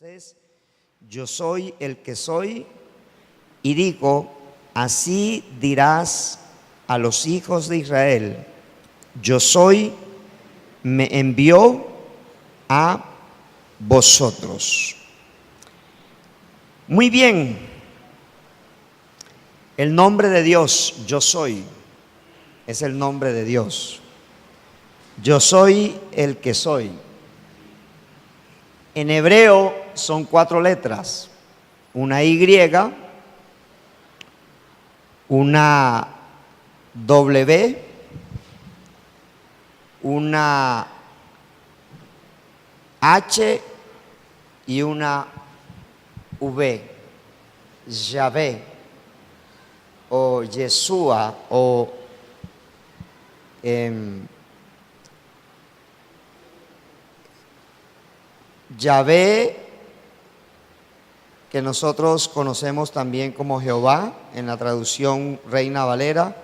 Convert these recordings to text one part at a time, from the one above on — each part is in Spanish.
Moisés: yo soy el que soy, y digo: así dirás a los hijos de Israel: yo soy, me envió a vosotros. Muy bien, el nombre de Dios, yo soy, es el nombre de Dios. Yo soy el que soy. En hebreo son 4 letras: una Y, una W, una H y una V. Yahvé o Yeshua o Yahvé, que nosotros conocemos también como Jehová en la traducción Reina Valera,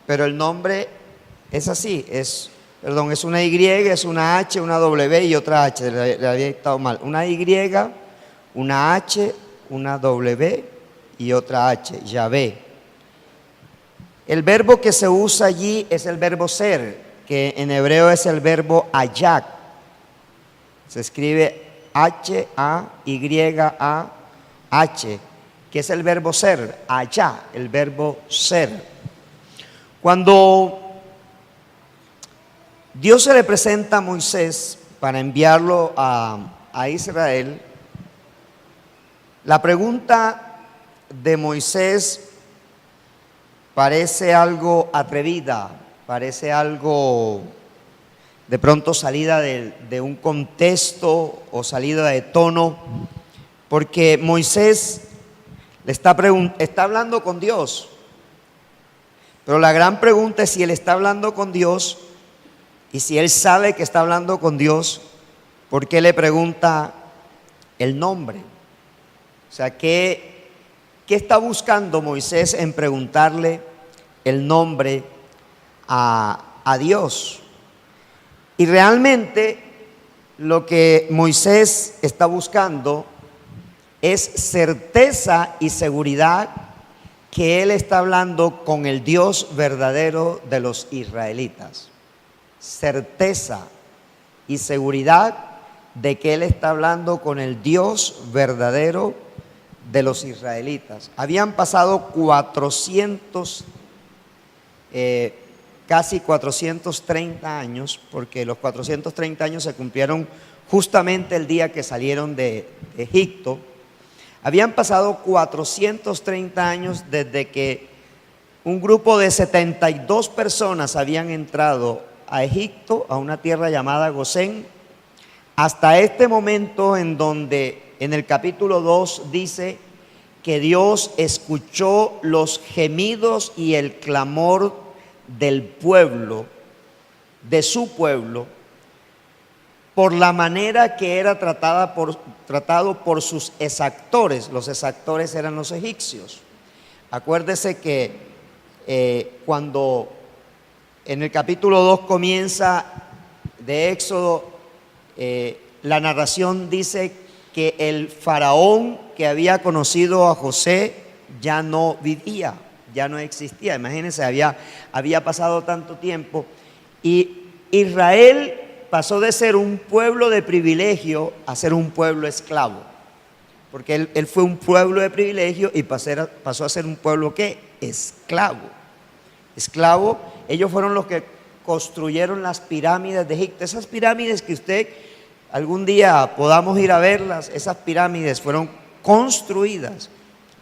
pero el nombre es así, es una Y, es una H, una W y otra H, le había estado mal, una Y, una H, una W y otra H, Yahvé. El verbo que se usa allí es el verbo ser, que en hebreo es el verbo ayak. Se escribe H-A-Y-A-H, que es el verbo ser, allá, el verbo ser. Cuando Dios se le presenta a Moisés para enviarlo a Israel, la pregunta de Moisés parece algo atrevida, parece algo de pronto salida de un contexto o salida de tono, porque Moisés le está hablando con Dios, pero la gran pregunta es si él está hablando con Dios, y si él sabe que está hablando con Dios, ¿por qué le pregunta el nombre? O sea, ¿qué está buscando Moisés en preguntarle el nombre a Dios? Y realmente lo que Moisés está buscando es certeza y seguridad que él está hablando con el Dios verdadero de los israelitas. Certeza y seguridad de que él está hablando con el Dios verdadero de los israelitas. Habían pasado casi 430 años, porque los 430 años se cumplieron justamente el día que salieron de Egipto. Habían pasado 430 años desde que un grupo de 72 personas habían entrado a Egipto, a una tierra llamada Gosén, hasta este momento en donde en el capítulo 2 dice que Dios escuchó los gemidos y el clamor del pueblo, de su pueblo, por la manera que era tratado por sus exactores. Los exactores eran los egipcios. Acuérdese que cuando en el capítulo 2 comienza de Éxodo, la narración dice que el faraón que había conocido a José ya no vivía, ya no existía. Imagínense, había pasado tanto tiempo, y Israel pasó de ser un pueblo de privilegio a ser un pueblo esclavo, porque él fue un pueblo de privilegio y pasó a ser un pueblo ¿qué? Esclavo. Ellos fueron los que construyeron las pirámides de Egipto. Esas pirámides que usted algún día podamos ir a verlas, esas pirámides fueron construidas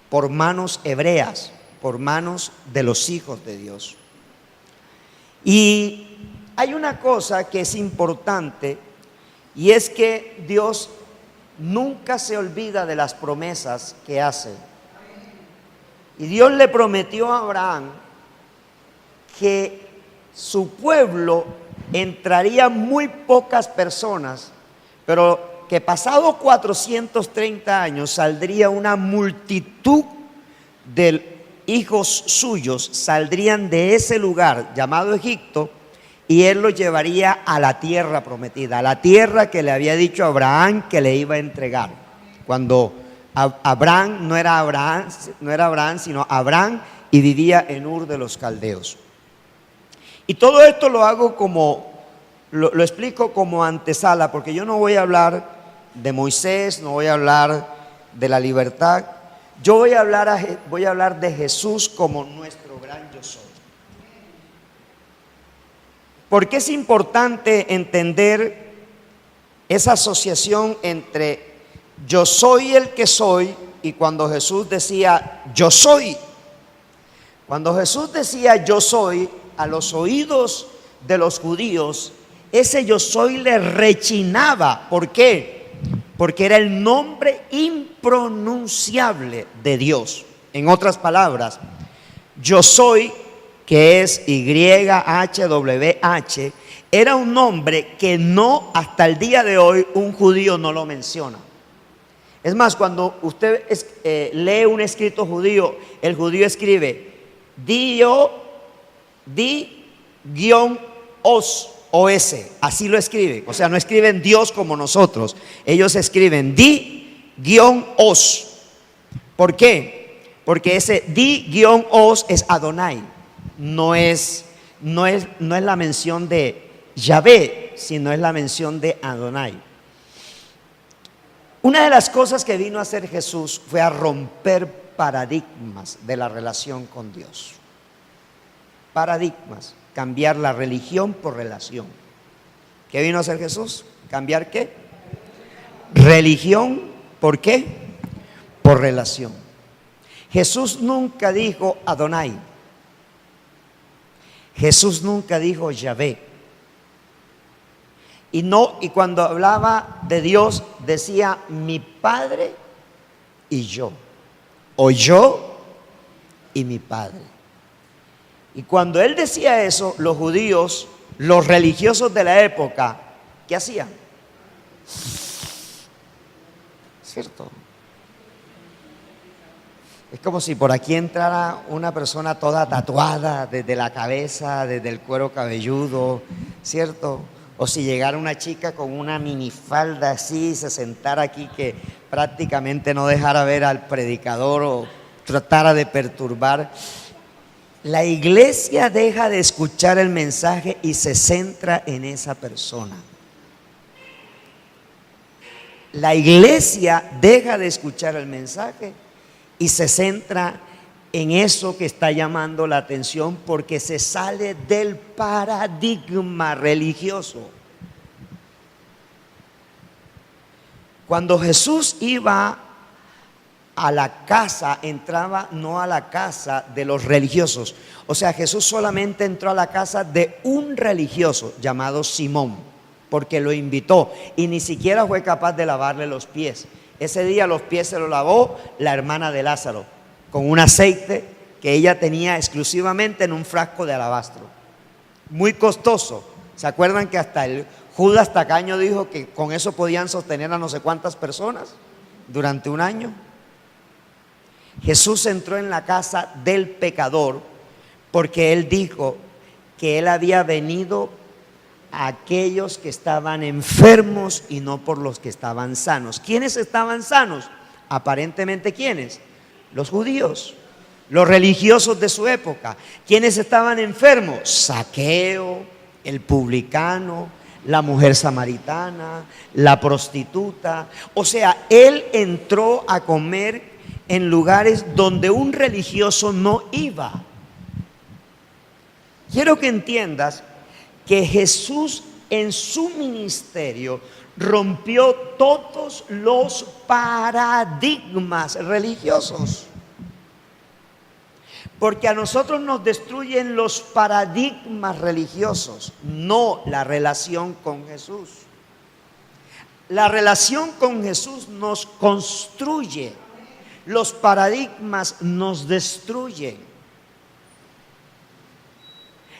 por manos hebreas, por manos de los hijos de Dios. Y hay una cosa que es importante, y es que Dios nunca se olvida de las promesas que hace. Y Dios le prometió a Abraham que su pueblo entraría muy pocas personas, pero que pasado 430 años saldría una multitud de hijos suyos, saldrían de ese lugar llamado Egipto, y él los llevaría a la tierra prometida, a la tierra que le había dicho a Abraham que le iba a entregar. Cuando Abraham no era Abraham, sino Abraham, y vivía en Ur de los Caldeos. Y todo esto lo hago lo explico como antesala, porque yo no voy a hablar de Moisés, no voy a hablar de la libertad. Yo voy a hablar de Jesús como nuestro gran yo soy. Porque es importante entender esa asociación entre yo soy el que soy y cuando Jesús decía yo soy. Cuando Jesús decía yo soy, a los oídos de los judíos, ese yo soy le rechinaba. ¿Por qué? Porque era el nombre impronunciable de Dios. En otras palabras, yo soy, que es YHWH, era un nombre que no, hasta el día de hoy, un judío no lo menciona. Es más, cuando usted lee un escrito judío, el judío escribe di-os, OS, así lo escribe. O sea, no escriben Dios como nosotros. Ellos escriben di-os. ¿Por qué? Porque ese di-os es Adonai. No es la mención de Yahvé, sino es la mención de Adonai. Una de las cosas que vino a hacer Jesús fue a romper paradigmas de la relación con Dios. Paradigmas. Cambiar la religión por relación. ¿Qué vino a hacer Jesús? ¿Cambiar qué? Religión, ¿por qué? Por relación. Jesús nunca dijo Adonai. Jesús nunca dijo Yahvé. Y cuando hablaba de Dios decía mi Padre y yo. O yo y mi Padre. Y cuando él decía eso, los judíos, los religiosos de la época, ¿qué hacían? ¿Cierto? Es como si por aquí entrara una persona toda tatuada desde la cabeza, desde el cuero cabelludo, ¿cierto? O si llegara una chica con una minifalda así y se sentara aquí que prácticamente no dejara ver al predicador o tratara de perturbar. La iglesia deja de escuchar el mensaje y se centra en esa persona. La iglesia deja de escuchar el mensaje y se centra en eso que está llamando la atención porque se sale del paradigma religioso. Cuando Jesús iba a la casa, entraba no a la casa de los religiosos. O sea, Jesús solamente entró a la casa de un religioso llamado Simón, porque lo invitó y ni siquiera fue capaz de lavarle los pies. Ese día los pies se los lavó la hermana de Lázaro con un aceite que ella tenía exclusivamente en un frasco de alabastro, muy costoso. ¿Se acuerdan que hasta el Judas tacaño dijo que con eso podían sostener a no sé cuántas personas durante un año? Jesús entró en la casa del pecador porque él dijo que él había venido a aquellos que estaban enfermos y no por los que estaban sanos. ¿Quiénes estaban sanos? Aparentemente, ¿quiénes? Los judíos, los religiosos de su época. ¿Quiénes estaban enfermos? Zaqueo, el publicano, la mujer samaritana, la prostituta. O sea, él entró a comer en lugares donde un religioso no iba. Quiero que entiendas que Jesús en su ministerio rompió todos los paradigmas religiosos. Porque a nosotros nos destruyen los paradigmas religiosos, no la relación con Jesús. La relación con Jesús nos construye. Los paradigmas nos destruyen.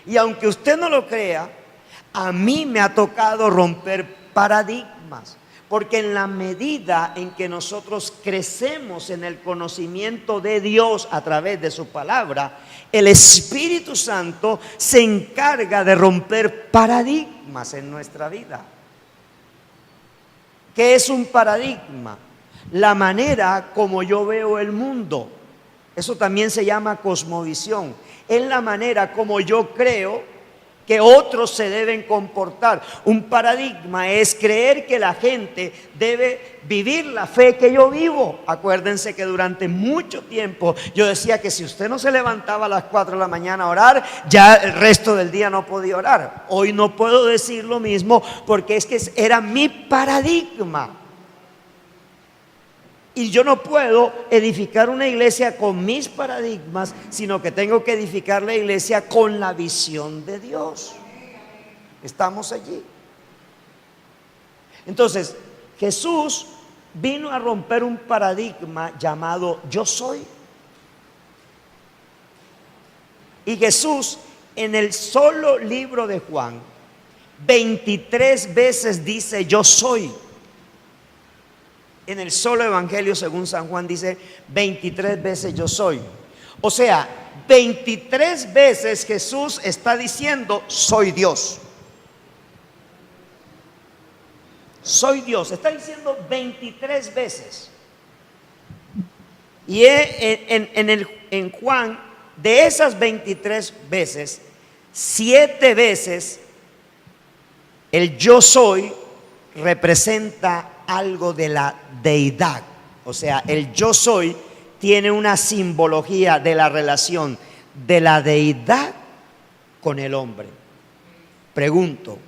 Y aunque usted no lo crea, a mí me ha tocado romper paradigmas. Porque en la medida en que nosotros crecemos en el conocimiento de Dios a través de su palabra, el Espíritu Santo se encarga de romper paradigmas en nuestra vida. ¿Qué es un paradigma? la manera como yo veo el mundo. Eso también se llama cosmovisión. Es la manera como yo creo que otros se deben comportar. Un paradigma es creer que la gente debe vivir la fe que yo vivo. Acuérdense que durante mucho tiempo yo decía que si usted no se levantaba a las 4 de la mañana a orar, ya el resto del día no podía orar. Hoy no puedo decir lo mismo porque es que era mi paradigma. Y yo no puedo edificar una iglesia con mis paradigmas, sino que tengo que edificar la iglesia con la visión de Dios. Estamos allí. Entonces, Jesús vino a romper un paradigma llamado yo soy. Y Jesús, en el solo libro de Juan, 23 veces dice yo soy. En el solo evangelio según San Juan dice 23 veces yo soy. O sea, 23 veces Jesús está diciendo soy Dios. Soy Dios. Está diciendo 23 veces. Y en Juan, de esas 23 veces, 7 veces el yo soy representa algo de la deidad. O sea, el yo soy tiene una simbología de la relación de la deidad con el hombre. Pregunto,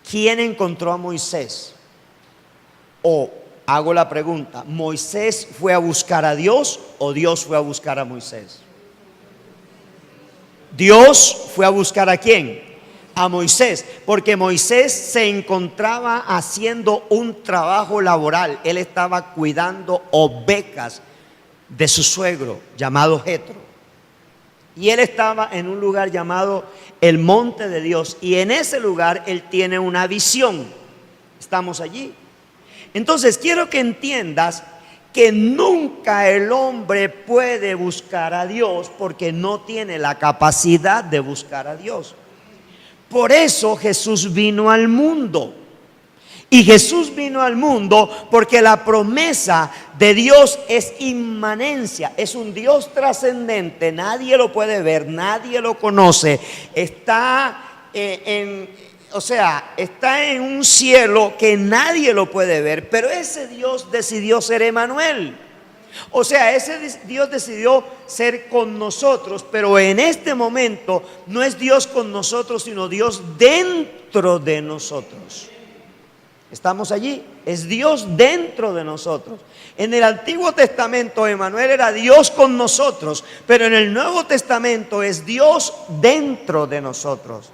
¿quién encontró a Moisés? O hago la pregunta, ¿Moisés fue a buscar a Dios o Dios fue a buscar a Moisés? Dios fue a buscar ¿a quién? A Moisés, porque Moisés se encontraba haciendo un trabajo laboral. Él estaba cuidando ovejas de su suegro llamado Jetro. Y él estaba en un lugar llamado el Monte de Dios. Y en ese lugar él tiene una visión. Estamos allí. Entonces quiero que entiendas que nunca el hombre puede buscar a Dios porque no tiene la capacidad de buscar a Dios. Por eso Jesús vino al mundo. Y Jesús vino al mundo porque la promesa de Dios es inmanencia. Es un Dios trascendente. Nadie lo puede ver, nadie lo conoce. Está está en un cielo que nadie lo puede ver. Pero ese Dios decidió ser Emanuel. O sea, ese Dios decidió ser con nosotros, pero en este momento no es Dios con nosotros, sino Dios dentro de nosotros. Estamos allí, es Dios dentro de nosotros. En el Antiguo Testamento, Emanuel era Dios con nosotros, pero en el Nuevo Testamento es Dios dentro de nosotros.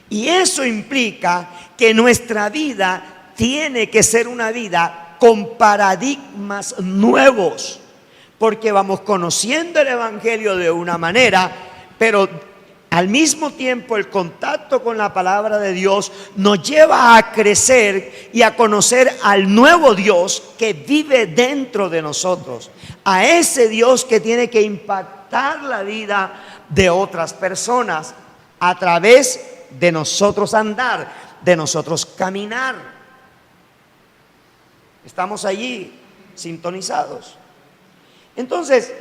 Y eso implica que nuestra vida tiene que ser una vida con paradigmas nuevos, porque vamos conociendo el Evangelio de una manera, pero al mismo tiempo el contacto con la palabra de Dios nos lleva a crecer y a conocer al nuevo Dios que vive dentro de nosotros, a ese Dios que tiene que impactar la vida de otras personas a través de nosotros andar, de nosotros caminar. Estamos allí sintonizados. Entonces,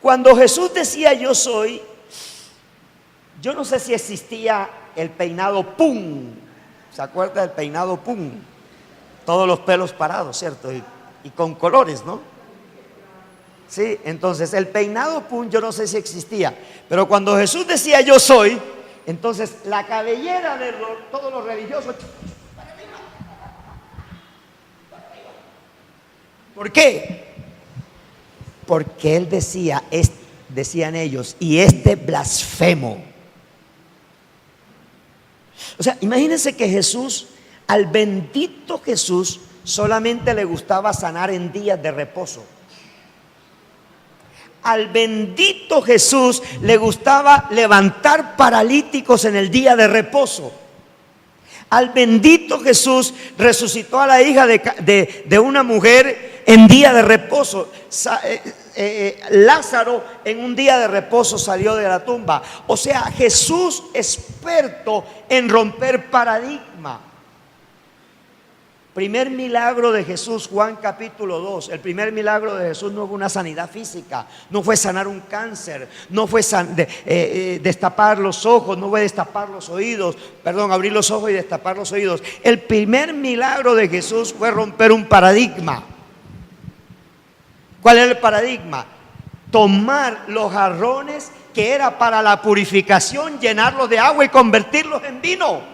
cuando Jesús decía yo soy, yo no sé si existía el peinado pum. ¿Se acuerda del peinado pum? Todos los pelos parados, ¿cierto? Y con colores, ¿no? Sí, entonces el peinado pum yo no sé si existía. Pero cuando Jesús decía yo soy, entonces la cabellera de todos los religiosos... ¿Por qué? Porque él decía, decían ellos, y este blasfemo. O sea, imagínense que Jesús, al bendito Jesús, solamente le gustaba sanar en días de reposo. Al bendito Jesús le gustaba levantar paralíticos en el día de reposo. Al bendito Jesús resucitó a la hija de una mujer en día de reposo. Lázaro en un día de reposo salió de la tumba. O sea, Jesús experto en romper paradigma. Primer milagro de Jesús, Juan capítulo 2. El primer milagro de Jesús no fue una sanidad física, no fue sanar un cáncer, no fue destapar los ojos, no fue destapar los oídos, perdón, abrir los ojos y destapar los oídos. El primer milagro de Jesús fue romper un paradigma. ¿Cuál era el paradigma? Tomar los jarrones que era para la purificación, llenarlos de agua y convertirlos en vino.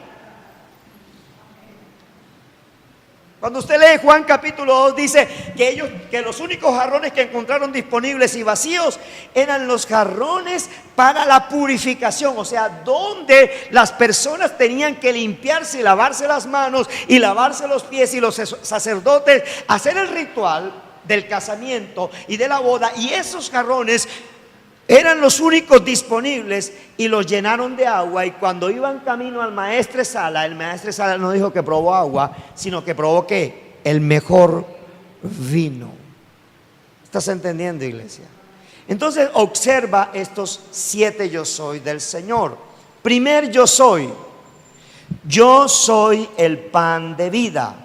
Cuando usted lee Juan capítulo 2, dice que los únicos jarrones que encontraron disponibles y vacíos eran los jarrones para la purificación, o sea, donde las personas tenían que limpiarse y lavarse las manos y lavarse los pies, y los sacerdotes hacer el ritual del casamiento y de la boda, y esos jarrones eran los únicos disponibles y los llenaron de agua. Y cuando iban camino al maestresala, el maestresala no dijo que probó agua, sino que probó ¿qué? El mejor vino. ¿Estás entendiendo, iglesia? Entonces observa estos 7 yo soy del Señor. Primer yo soy el pan de vida.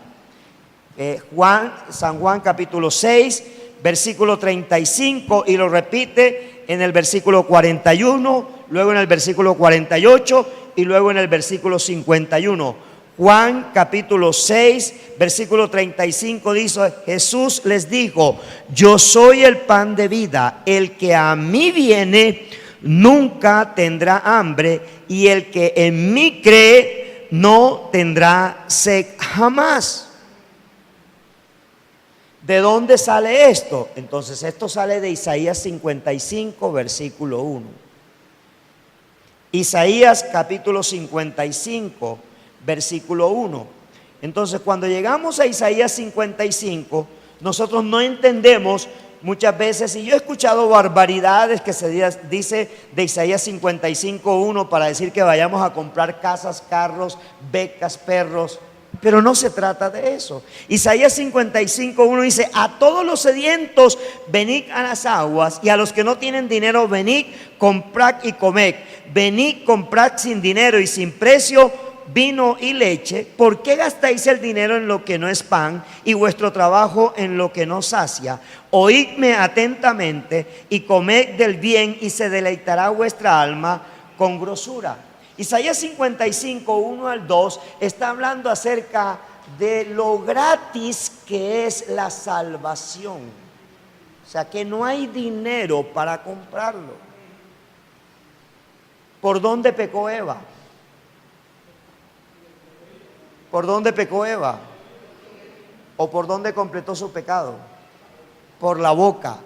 San Juan capítulo 6, versículo 35, y lo repite en el versículo 41, luego en el versículo 48 y luego en el versículo 51. Juan capítulo 6, versículo 35 dice: Jesús les dijo: yo soy el pan de vida, el que a mí viene nunca tendrá hambre, y el que en mí cree no tendrá sed jamás. ¿De dónde sale esto? Entonces esto sale de Isaías 55, versículo 1. Isaías capítulo 55, versículo 1. Entonces cuando llegamos a Isaías 55, nosotros no entendemos muchas veces, y yo he escuchado barbaridades que se dice de Isaías 55, 1 para decir que vayamos a comprar casas, carros, becas, perros. Pero no se trata de eso. Isaías 55, 1 dice: a todos los sedientos venid a las aguas, y a los que no tienen dinero venid, comprad y comed. Venid, comprad sin dinero y sin precio vino y leche. ¿Por qué gastáis el dinero en lo que no es pan, y vuestro trabajo en lo que no sacia? Oídme atentamente y comed del bien, y se deleitará vuestra alma con grosura. Isaías 55, 1 al 2 está hablando acerca de lo gratis que es la salvación. O sea, que no hay dinero para comprarlo. ¿Por dónde pecó Eva? ¿Por dónde pecó Eva? ¿O por dónde completó su pecado? Por la boca.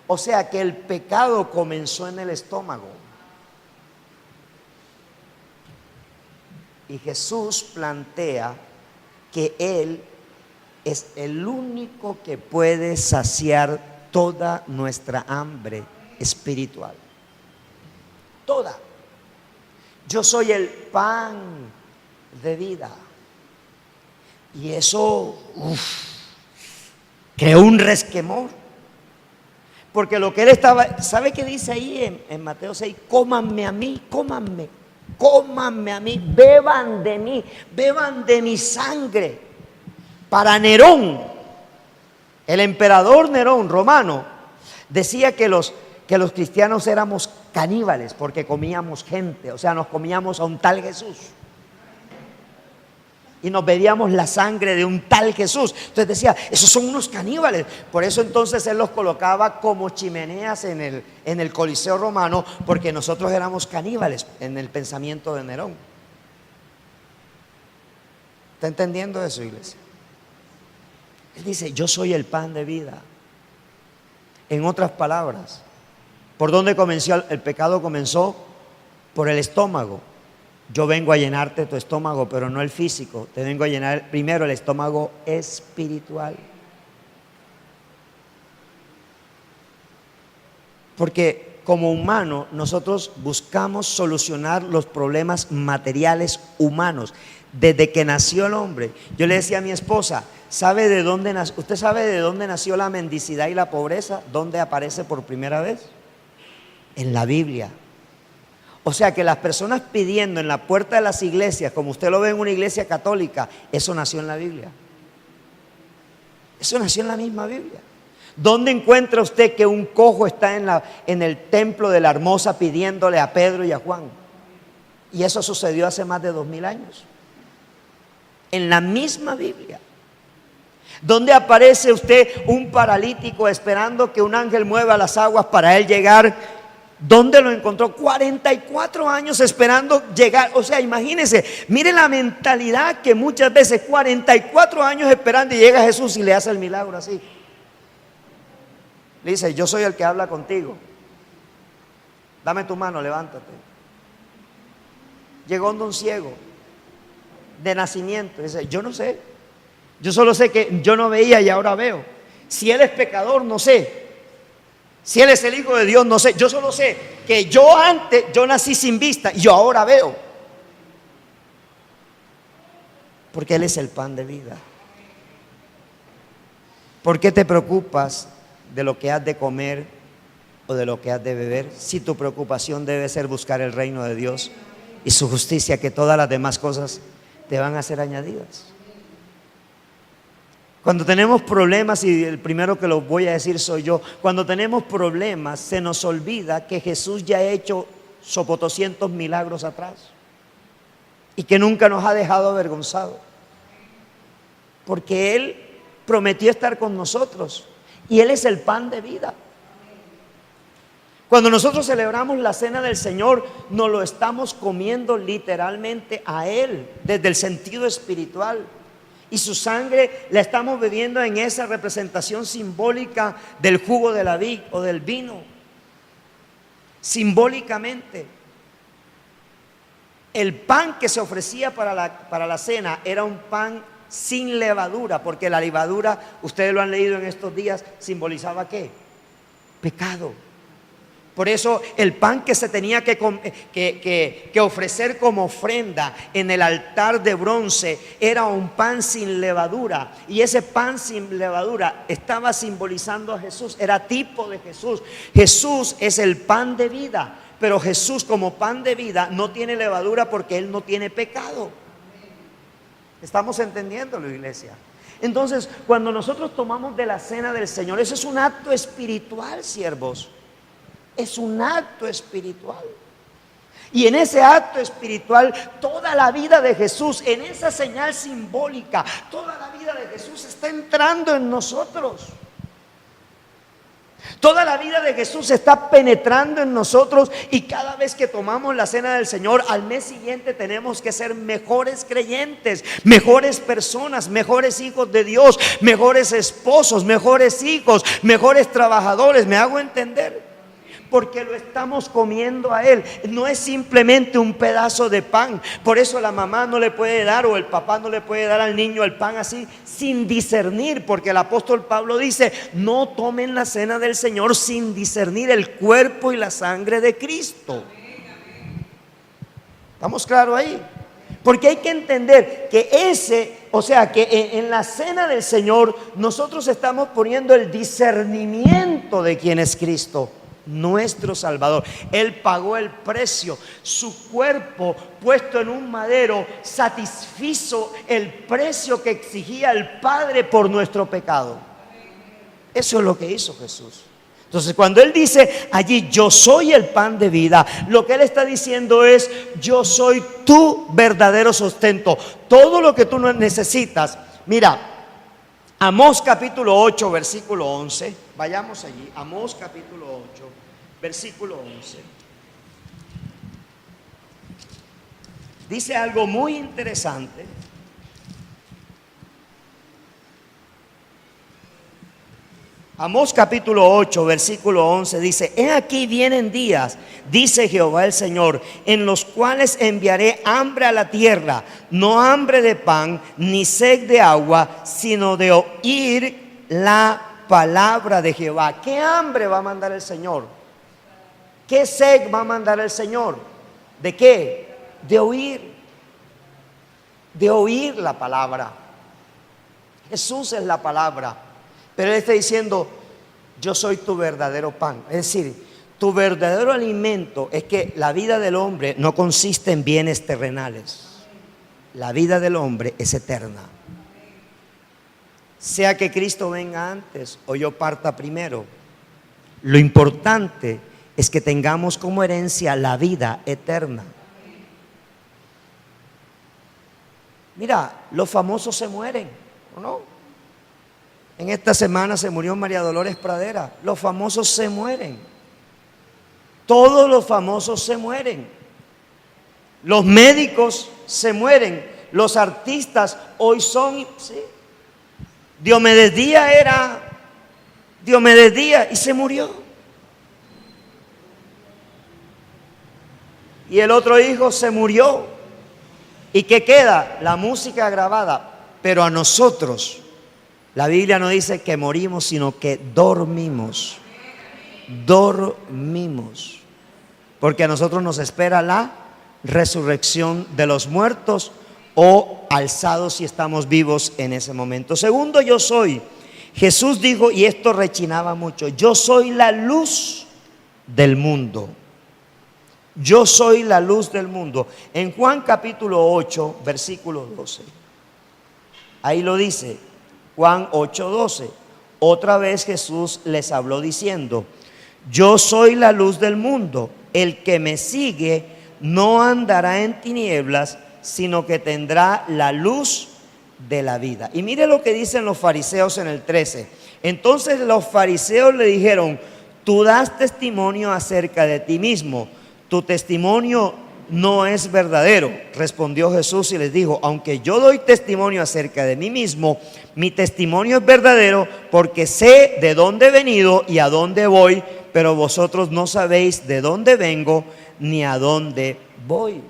O sea que el pecado comenzó en el estómago. Y Jesús plantea que Él es el único que puede saciar toda nuestra hambre espiritual. Toda. Yo soy el pan de vida. Y eso creó un resquemor. Porque lo que Él estaba, ¿sabe qué dice ahí en Mateo 6? Cómanme a mí, cómanme a mí, beban de mi sangre. Para Nerón, el emperador Nerón romano, decía que los cristianos éramos caníbales porque comíamos gente, o sea, nos comíamos a un tal Jesús y nos bebíamos la sangre de un tal Jesús. Entonces decía, esos son unos caníbales. Por eso entonces él los colocaba como chimeneas en el Coliseo romano, porque nosotros éramos caníbales en el pensamiento de Nerón. ¿Está entendiendo eso, iglesia? Él dice: yo soy el pan de vida. En otras palabras, ¿por dónde comenzó el pecado? Comenzó por el estómago. Yo vengo a llenarte tu estómago, pero no el físico. Te vengo a llenar primero el estómago espiritual. Porque como humano nosotros buscamos solucionar los problemas materiales humanos. Desde que nació el hombre, yo le decía a mi esposa: ¿usted sabe de dónde nació la mendicidad y la pobreza? ¿Dónde aparece por primera vez? En la Biblia. O sea que las personas pidiendo en la puerta de las iglesias, como usted lo ve en una iglesia católica, eso nació en la Biblia. Eso nació en la misma Biblia. ¿Dónde encuentra usted que un cojo está en el templo de la Hermosa pidiéndole a Pedro y a Juan? Y eso sucedió hace más de 2000 años. En la misma Biblia. ¿Dónde aparece usted un paralítico esperando que un ángel mueva las aguas para él llegar? ¿Dónde lo encontró? 44 años esperando llegar. O sea, imagínense, mire la mentalidad que muchas veces 44 años esperando y llega Jesús y le hace el milagro así. Le dice, yo soy el que habla contigo. Dame tu mano, levántate. Llegó un ciego de nacimiento. Dice, yo no sé. Yo solo sé que yo no veía y ahora veo. Si él es pecador, no sé. Si él es el Hijo de Dios, no sé. Yo solo sé que yo nací sin vista y yo ahora veo. Porque Él es el pan de vida. ¿Por qué te preocupas de lo que has de comer o de lo que has de beber? Si tu preocupación debe ser buscar el reino de Dios y su justicia, que todas las demás cosas te van a ser añadidas. Cuando tenemos problemas, y el primero que lo voy a decir soy yo, cuando tenemos problemas se nos olvida que Jesús ya ha hecho sopotoscientos milagros atrás y que nunca nos ha dejado avergonzados, porque Él prometió estar con nosotros y Él es el pan de vida. Cuando nosotros celebramos la cena del Señor, nos lo estamos comiendo literalmente a Él, desde el sentido espiritual. Y su sangre la estamos bebiendo en esa representación simbólica del jugo de la vid o del vino. Simbólicamente. El pan que se ofrecía para la cena era un pan sin levadura, porque la levadura, ustedes lo han leído en estos días, simbolizaba ¿qué? Pecado. Por eso el pan que se tenía que ofrecer como ofrenda en el altar de bronce era un pan sin levadura. Y ese pan sin levadura estaba simbolizando a Jesús, era tipo de Jesús. Jesús es el pan de vida, pero Jesús como pan de vida no tiene levadura porque Él no tiene pecado. ¿Estamos entendiéndolo, iglesia? Entonces, cuando nosotros tomamos de la cena del Señor, eso es un acto espiritual, siervos. Es un acto espiritual. Y en ese acto espiritual, toda la vida de Jesús, en esa señal simbólica, toda la vida de Jesús está entrando en nosotros. Toda la vida de Jesús está penetrando en nosotros. Y cada vez que tomamos la cena del Señor, al mes siguiente tenemos que ser mejores creyentes, mejores personas, mejores hijos de Dios, mejores esposos, mejores hijos, mejores trabajadores. ¿Me hago entender? Porque lo estamos comiendo a Él. No es simplemente un pedazo de pan. Por eso la mamá no le puede dar, o el papá no le puede dar al niño el pan así sin discernir, porque el apóstol Pablo dice: no tomen la cena del Señor sin discernir el cuerpo y la sangre de Cristo. ¿Estamos claros ahí? Porque hay que entender que en la cena del Señor nosotros estamos poniendo el discernimiento de quién es Cristo, nuestro Salvador. Él pagó el precio. Su cuerpo puesto en un madero satisfizo el precio que exigía el Padre por nuestro pecado. Eso es lo que hizo Jesús. Entonces, cuando Él dice allí: yo soy el pan de vida, lo que Él está diciendo es: yo soy tu verdadero sustento. Todo lo que tú necesitas. Mira, Amós capítulo 8, versículo 11. Vayamos allí. Amós capítulo 8, versículo 11. Dice algo muy interesante. Amós capítulo 8, versículo 11 dice: he aquí vienen días, dice Jehová el Señor, en los cuales enviaré hambre a la tierra, no hambre de pan, ni sed de agua, sino de oír la palabra de Jehová. ¿Qué hambre va a mandar el Señor? ¿Qué sed va a mandar el Señor? ¿De qué? De oír la palabra. Jesús es la palabra. Pero Él está diciendo: yo soy tu verdadero pan. Es decir, tu verdadero alimento es que la vida del hombre no consiste en bienes terrenales. La vida del hombre es eterna. sea que Cristo venga antes o yo parta primero. Lo importante es que tengamos como herencia la vida eterna. Mira, los famosos se mueren, ¿o no? En esta semana se murió María Dolores Pradera. Los famosos se mueren. Todos los famosos se mueren. Los médicos se mueren. Los artistas hoy son, ¿sí? Diomedes Díaz era Diomedes Díaz y se murió. Y el otro hijo se murió. ¿Y qué queda? La música grabada. Pero a nosotros, la Biblia no dice que morimos, sino que dormimos. Dormimos. Porque a nosotros nos espera la resurrección de los muertos o alzados si estamos vivos en ese momento. Segundo, yo soy. Jesús dijo, y esto rechinaba mucho, yo soy la luz del mundo. Yo soy la luz del mundo. En Juan capítulo 8, versículo 12. Ahí lo dice, Juan 8, 12. Otra vez Jesús les habló diciendo, yo soy la luz del mundo. El que me sigue no andará en tinieblas, sino que tendrá la luz de la vida. Y mire lo que dicen los fariseos en el 13. Entonces los fariseos le dijeron, tú das testimonio acerca de ti mismo, tu testimonio no es verdadero. Respondió Jesús y les dijo, aunque yo doy testimonio acerca de mí mismo, mi testimonio es verdadero porque sé de dónde he venido y a dónde voy, pero vosotros no sabéis de dónde vengo ni a dónde voy.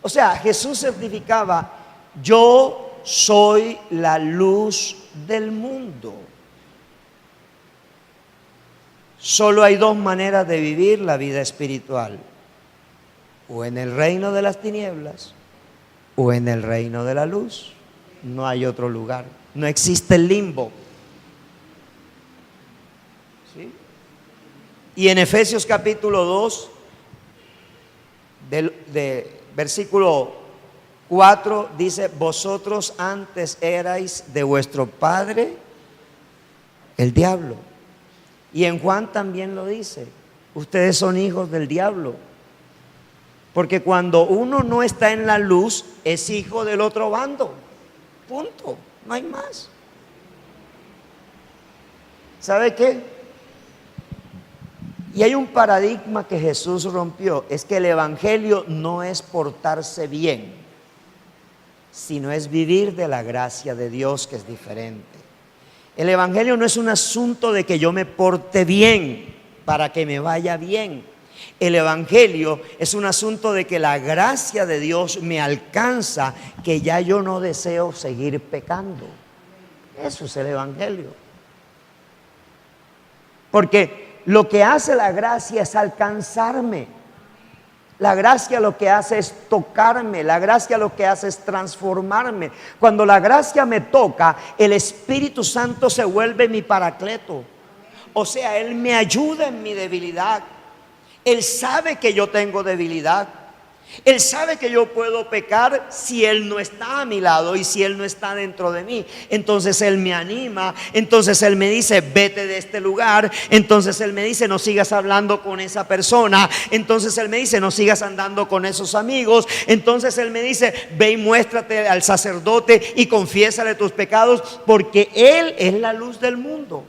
O sea, Jesús certificaba, yo soy la luz del mundo. Solo hay dos maneras de vivir la vida espiritual: o en el reino de las tinieblas o en el reino de la luz. No hay otro lugar, no existe el limbo. ¿Sí? Y en Efesios capítulo 2, de versículo 4, dice, vosotros antes erais de vuestro padre el diablo. Y en Juan también lo dice, ustedes son hijos del diablo. Porque cuando uno no está en la luz, es hijo del otro bando. Punto, no hay más. ¿Sabe qué? Y hay un paradigma que Jesús rompió, es que el evangelio no es portarse bien, sino es vivir de la gracia de Dios, que es diferente. El evangelio no es un asunto de que yo me porte bien para que me vaya bien. El evangelio es un asunto de que la gracia de Dios me alcanza, que ya yo no deseo seguir pecando. Eso es el evangelio. Porque lo que hace la gracia es alcanzarme. La gracia lo que hace es tocarme, la gracia lo que hace es transformarme. Cuando la gracia me toca, el Espíritu Santo se vuelve mi paracleto. O sea, Él me ayuda en mi debilidad. Él sabe que yo tengo debilidad. Él sabe que yo puedo pecar si Él no está a mi lado y si Él no está dentro de mí. Entonces Él me anima, entonces Él me dice, vete de este lugar. Entonces Él me dice, no sigas hablando con esa persona. Entonces Él me dice, no sigas andando con esos amigos. Entonces Él me dice, ve y muéstrate al sacerdote y confiésale tus pecados, porque Él es la luz del mundo.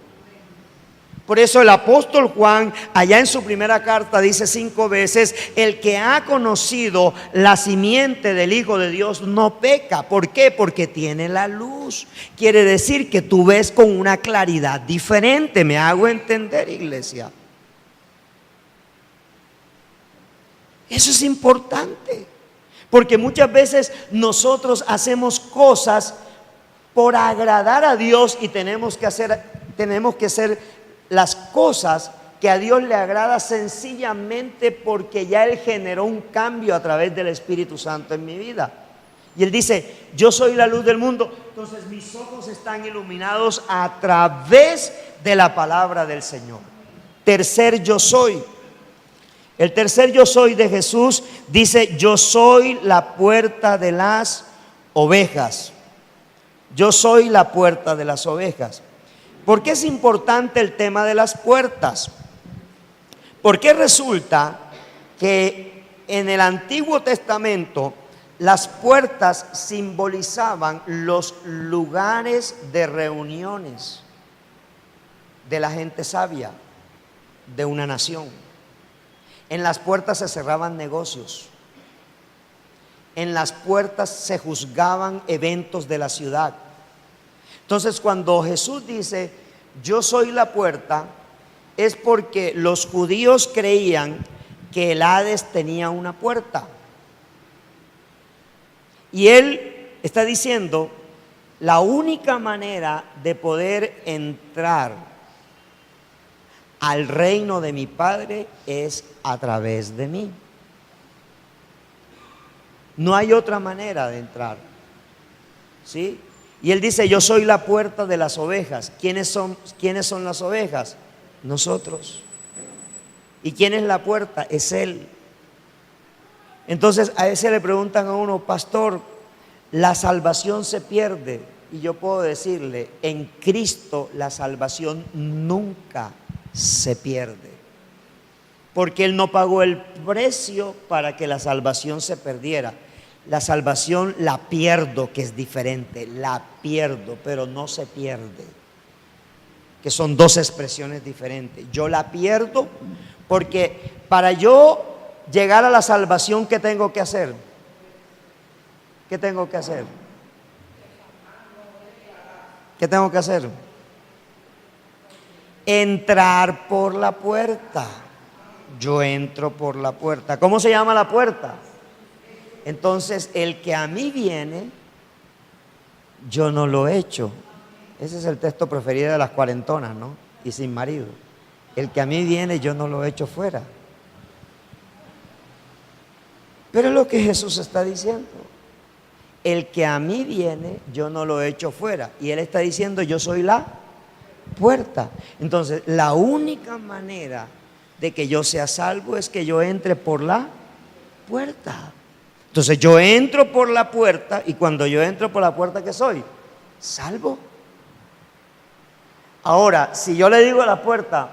Por eso el apóstol Juan, allá en su primera carta, dice 5 veces, el que ha conocido la simiente del Hijo de Dios no peca. ¿Por qué? Porque tiene la luz. Quiere decir que tú ves con una claridad diferente. ¿Me hago entender, iglesia? Eso es importante, porque muchas veces nosotros hacemos cosas por agradar a Dios y tenemos que hacer las cosas que a Dios le agrada sencillamente porque ya Él generó un cambio a través del Espíritu Santo en mi vida. Y Él dice, yo soy la luz del mundo. Entonces mis ojos están iluminados a través de la palabra del Señor. Tercer yo soy. El tercer yo soy de Jesús dice, yo soy la puerta de las ovejas. Yo soy la puerta de las ovejas. ¿Por qué es importante el tema de las puertas? Porque resulta que en el Antiguo Testamento las puertas simbolizaban los lugares de reuniones de la gente sabia de una nación. En las puertas se cerraban negocios. En las puertas se juzgaban eventos de la ciudad. Entonces, cuando Jesús dice, yo soy la puerta, es porque los judíos creían que el Hades tenía una puerta. Y Él está diciendo, la única manera de poder entrar al reino de mi Padre es a través de mí. No hay otra manera de entrar, ¿sí? Y Él dice, yo soy la puerta de las ovejas. ¿Quiénes son las ovejas? Nosotros. ¿Y quién es la puerta? Es Él. Entonces a ese le preguntan a uno, pastor, la salvación se pierde. Y yo puedo decirle, en Cristo la salvación nunca se pierde. Porque Él no pagó el precio para que la salvación se perdiera. La salvación la pierdo, que es diferente, la pierdo, pero no se pierde. Que son dos expresiones diferentes. Yo la pierdo porque para yo llegar a la salvación, ¿qué tengo que hacer? ¿Qué tengo que hacer? ¿Qué tengo que hacer? Entrar por la puerta. Yo entro por la puerta. ¿Cómo se llama la puerta? Entonces, el que a mí viene, yo no lo echo. Ese es el texto preferido de las cuarentonas, ¿no? Y sin marido. El que a mí viene, yo no lo echo fuera. Pero es lo que Jesús está diciendo. El que a mí viene, yo no lo echo fuera. Y Él está diciendo, yo soy la puerta. Entonces, la única manera de que yo sea salvo es que yo entre por la puerta. Entonces yo entro por la puerta, y cuando yo entro por la puerta, ¿qué soy? Salvo. Ahora, si yo le digo a la puerta,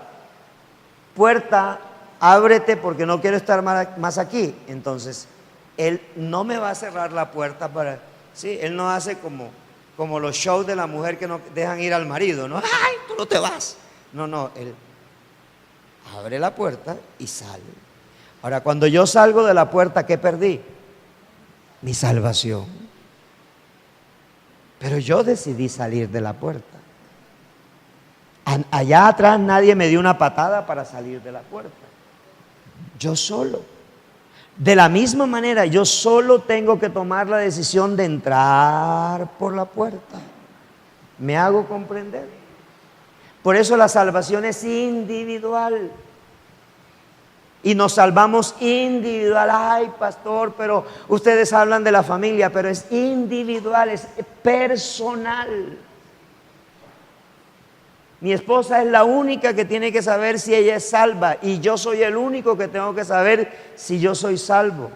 puerta, ábrete porque no quiero estar más aquí, entonces Él no me va a cerrar la puerta para, ¿sí? Él no hace como los shows de la mujer que no dejan ir al marido, ¿no? ¡Ay, tú no te vas! No, Él abre la puerta y sale. Ahora, cuando yo salgo de la puerta, ¿qué perdí? Mi salvación. Pero yo decidí salir de la puerta. Allá atrás nadie me dio una patada para salir de la puerta. Yo solo. De la misma manera, yo solo tengo que tomar la decisión de entrar por la puerta. ¿Me hago comprender? Por eso la salvación es individual. Y nos salvamos individual. Ay, pastor, pero ustedes hablan de la familia, pero es individual, es personal. Mi esposa es la única que tiene que saber si ella es salva, y yo soy el único que tengo que saber si yo soy salvo.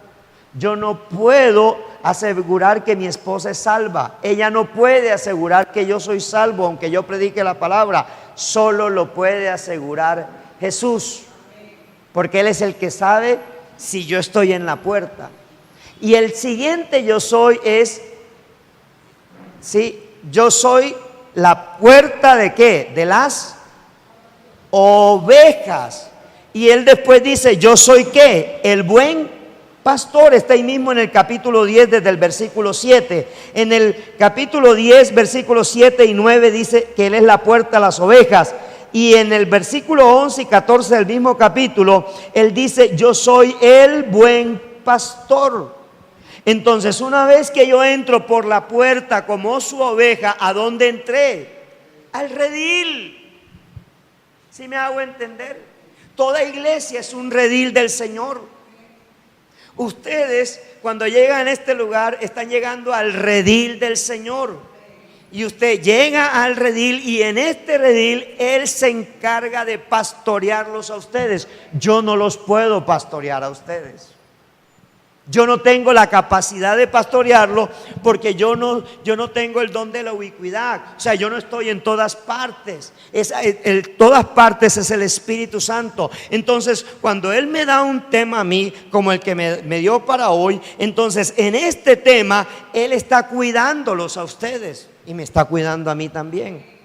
Yo no puedo asegurar que mi esposa es salva. Ella no puede asegurar que yo soy salvo, aunque yo predique la palabra. Solo lo puede asegurar Jesús. Porque Él es el que sabe si yo estoy en la puerta. Y el siguiente yo soy es, ¿sí? Yo soy la puerta ¿de qué? De las ovejas. Y Él después dice, yo soy ¿qué? El buen pastor. Está ahí mismo en el capítulo 10 desde el versículo 7. En el capítulo 10 versículos 7 y 9 dice que Él es la puerta a las ovejas. Y en el versículo 11 y 14 del mismo capítulo, Él dice, yo soy el buen pastor. Entonces, una vez que yo entro por la puerta como su oveja, ¿a dónde entré? Al redil. ¿Sí me hago entender? Toda iglesia es un redil del Señor. Ustedes, cuando llegan a este lugar, están llegando al redil del Señor. Y usted llega al redil, y en este redil Él se encarga de pastorearlos a ustedes. Yo no los puedo pastorear a ustedes. Yo no tengo la capacidad de pastorearlo porque yo no tengo el don de la ubicuidad. O sea, yo no estoy en todas partes. Todas partes es el Espíritu Santo. Entonces, cuando Él me da un tema a mí, como el que me dio para hoy, entonces en este tema Él está cuidándolos a ustedes y me está cuidando a mí también.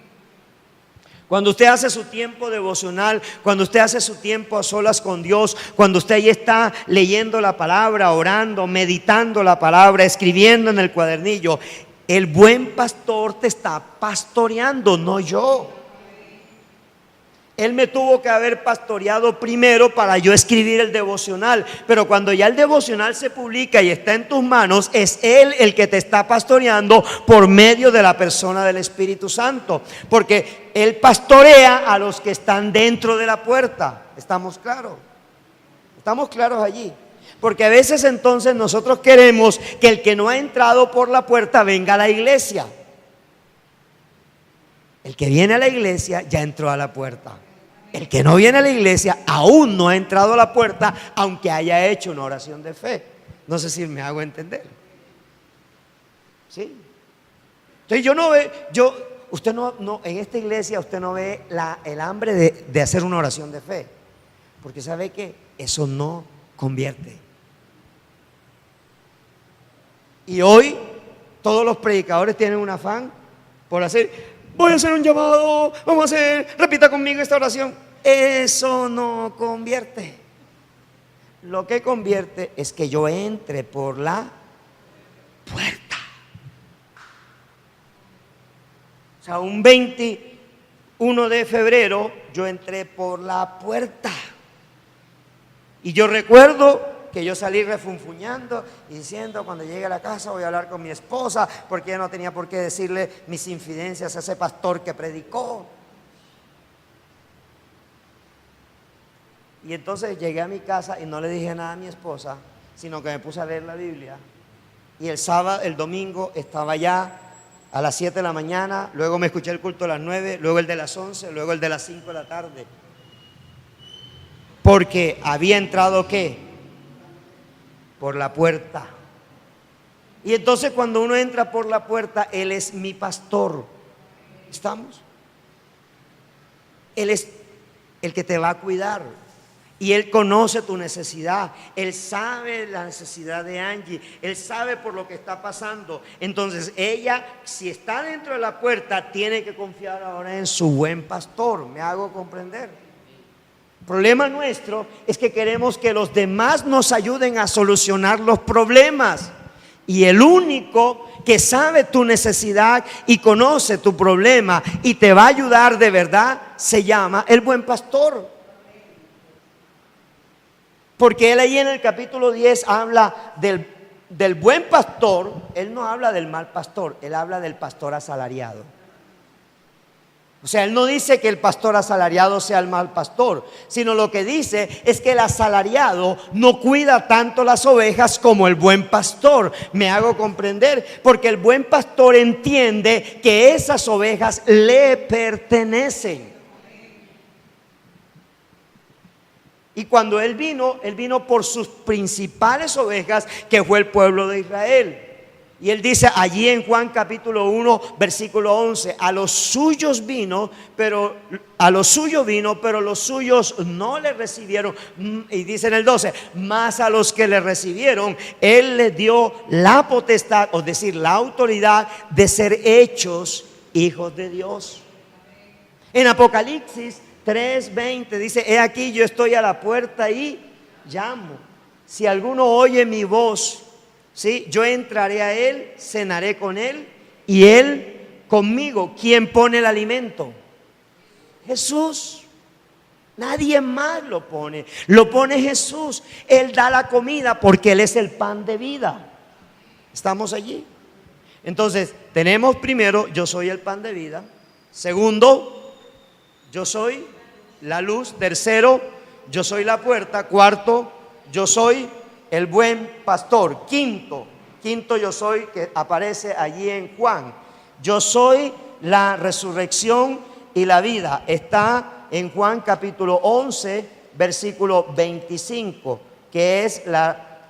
Cuando usted hace su tiempo devocional, cuando usted hace su tiempo a solas con Dios, cuando usted ahí está leyendo la palabra, orando, meditando la palabra, escribiendo en el cuadernillo, el buen pastor te está pastoreando, no yo. Él me tuvo que haber pastoreado primero para yo escribir el devocional. Pero cuando ya el devocional se publica y está en tus manos, es Él el que te está pastoreando por medio de la persona del Espíritu Santo. Porque Él pastorea a los que están dentro de la puerta. ¿Estamos claros? ¿Estamos claros allí? Porque a veces entonces nosotros queremos que el que no ha entrado por la puerta venga a la iglesia. El que viene a la iglesia ya entró a la puerta. El que no viene a la iglesia aún no ha entrado a la puerta, aunque haya hecho una oración de fe. No sé si me hago entender. ¿Sí? Entonces yo no veo, usted no, en esta iglesia usted no ve el hambre de hacer una oración de fe. Porque sabe que eso no convierte. Y hoy todos los predicadores tienen un afán por hacer. Voy a hacer un llamado, repita conmigo esta oración. Eso no convierte. Lo que convierte es que yo entre por la puerta. O sea, un 21 de febrero yo entré por la puerta. Y yo recuerdo que yo salí refunfuñando y diciendo: cuando llegue a la casa voy a hablar con mi esposa, porque ella no tenía por qué decirle mis infidencias a ese pastor que predicó. Y entonces llegué a mi casa y no le dije nada a mi esposa, sino que me puse a leer la Biblia. Y el domingo estaba ya a las 7 de la mañana, luego me escuché el culto a las 9, luego el de las 11, luego el de las 5 de la tarde. Porque había entrado ¿qué? Por la puerta. Y entonces cuando uno entra por la puerta, Él es mi pastor. ¿Estamos? Él es el que te va a cuidar. Y Él conoce tu necesidad. Él sabe la necesidad de Angie. Él sabe por lo que está pasando. Entonces ella, si está dentro de la puerta, tiene que confiar ahora en su buen pastor. ¿Me hago comprender? El problema nuestro es que queremos que los demás nos ayuden a solucionar los problemas. Y el único que sabe tu necesidad y conoce tu problema y te va a ayudar de verdad se llama el buen pastor. Porque Él ahí en el capítulo 10 habla del buen pastor. Él no habla del mal pastor, Él habla del pastor asalariado. O sea, Él no dice que el pastor asalariado sea el mal pastor, sino lo que dice es que el asalariado no cuida tanto las ovejas como el buen pastor. Me hago comprender, porque el buen pastor entiende que esas ovejas le pertenecen. Y cuando Él vino por sus principales ovejas, que fue el pueblo de Israel. Y Él dice allí en Juan capítulo 1 versículo 11: a los suyos vino, pero los suyos no le recibieron. Y dice en el 12: mas a los que le recibieron, Él les dio la potestad, es decir, la autoridad de ser hechos hijos de Dios. En Apocalipsis 3:20 dice: he aquí yo estoy a la puerta y llamo. Si alguno oye mi voz, ¿sí?, yo entraré a él, cenaré con él y él conmigo. ¿Quién pone el alimento? Jesús. Nadie más lo pone Jesús. Él da la comida porque Él es el pan de vida. ¿Estamos allí? Entonces tenemos primero: yo soy el pan de vida. Segundo, yo soy la luz. Tercero, yo soy la puerta. Cuarto, yo soy el buen pastor. Quinto, yo soy, que aparece allí en Juan: yo soy la resurrección y la vida. Está en Juan capítulo 11 versículo 25, que es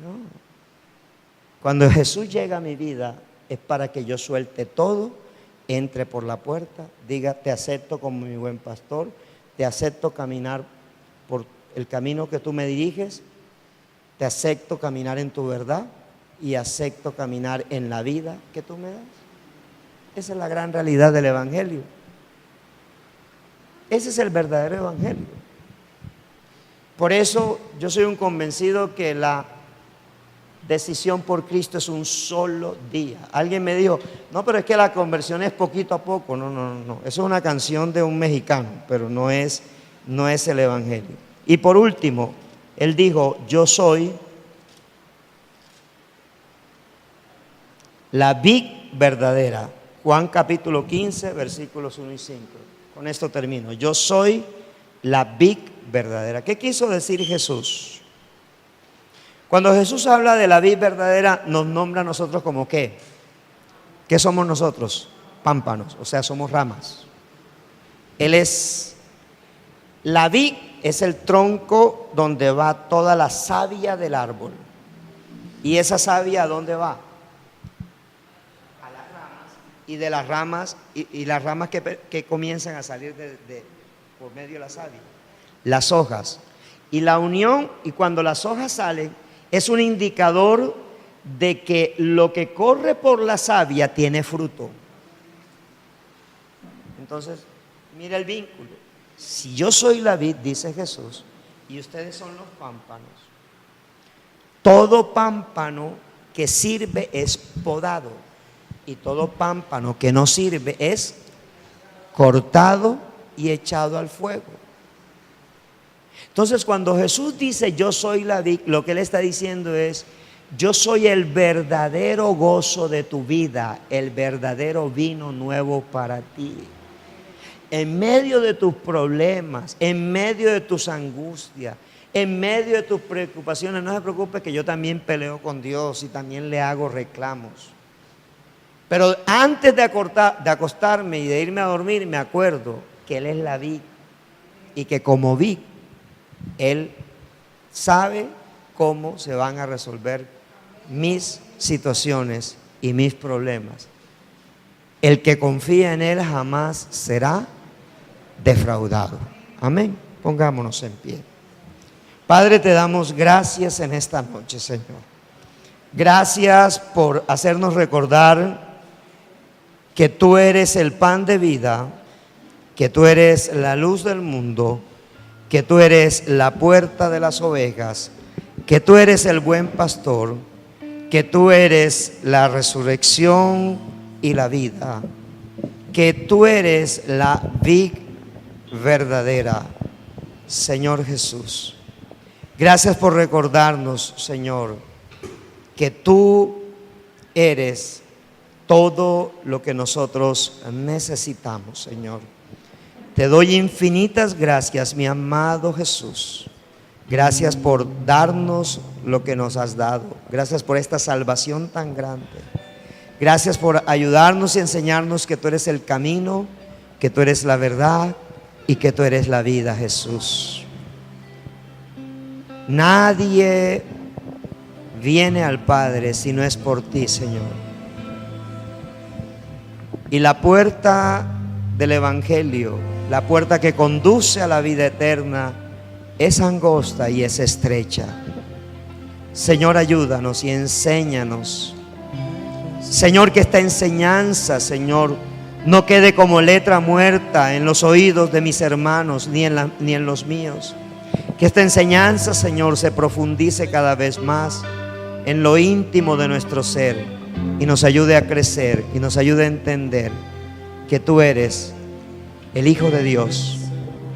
No. Cuando Jesús llega a mi vida es para que yo suelte todo, entre por la puerta, diga: te acepto como mi buen pastor, te acepto caminar por el camino que tú me diriges, te acepto caminar en tu verdad y acepto caminar en la vida que tú me das. Esa es la gran realidad del Evangelio. Ese es el verdadero Evangelio. Por eso yo soy un convencido que la decisión por Cristo es un solo día. Alguien me dijo: no, pero es que la conversión es poquito a poco. No. Eso es una canción de un mexicano, pero no es el Evangelio. Y por último, él dijo: yo soy la vid verdadera. Juan capítulo 15, versículos 1 y 5. Con esto termino. Yo soy la vid verdadera. ¿Qué quiso decir Jesús? Cuando Jesús habla de la vid verdadera, nos nombra a nosotros como ¿qué? ¿Qué somos nosotros? Pámpanos, o sea, somos ramas. Él es la vid, es el tronco donde va toda la savia del árbol. ¿Y esa savia a dónde va? A las ramas. Y de las ramas, y las ramas que comienzan a salir por medio de la savia, las hojas. Y la unión, y cuando las hojas salen, es un indicador de que lo que corre por la savia tiene fruto. Entonces, mira el vínculo. Si yo soy la vid, dice Jesús, y ustedes son los pámpanos, todo pámpano que sirve es podado, y todo pámpano que no sirve es cortado y echado al fuego. Entonces, cuando Jesús dice yo soy la vid, lo que él está diciendo es: yo soy el verdadero gozo de tu vida, el verdadero vino nuevo para ti. En medio de tus problemas, en medio de tus angustias, en medio de tus preocupaciones, no se preocupe que yo también peleo con Dios y también le hago reclamos. Pero antes de acostarme y de irme a dormir, me acuerdo que Él es la vid y que como vid, Él sabe cómo se van a resolver mis situaciones y mis problemas. El que confía en Él jamás será defraudado. Amén. Pongámonos en pie. Padre, te damos gracias en esta noche, Señor. Gracias por hacernos recordar que tú eres el pan de vida, que tú eres la luz del mundo, que tú eres la puerta de las ovejas, que tú eres el buen pastor, que tú eres la resurrección y la vida, que tú eres la vid verdadera, Señor Jesús. Gracias por recordarnos, Señor, que tú eres todo lo que nosotros necesitamos, Señor. Te doy infinitas gracias, mi amado Jesús. Gracias por darnos lo que nos has dado. Gracias por esta salvación tan grande. Gracias por ayudarnos y enseñarnos que tú eres el camino, que tú eres la verdad y que tú eres la vida, Jesús. Nadie viene al Padre si no es por ti, Señor. Y la puerta del Evangelio, la puerta que conduce a la vida eterna, es angosta y es estrecha. Señor, ayúdanos y enséñanos. Señor, que esta enseñanza, Señor, no quede como letra muerta en los oídos de mis hermanos ni en los míos. Que esta enseñanza, Señor, se profundice cada vez más en lo íntimo de nuestro ser y nos ayude a crecer y nos ayude a entender que tú eres el Hijo de Dios,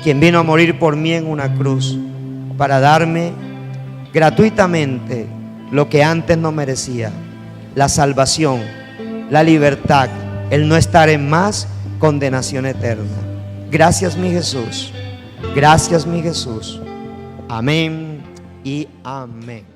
quien vino a morir por mí en una cruz para darme gratuitamente lo que antes no merecía: la salvación, la libertad, el no estar en más condenación eterna. Gracias, mi Jesús. Gracias, mi Jesús. Amén y amén.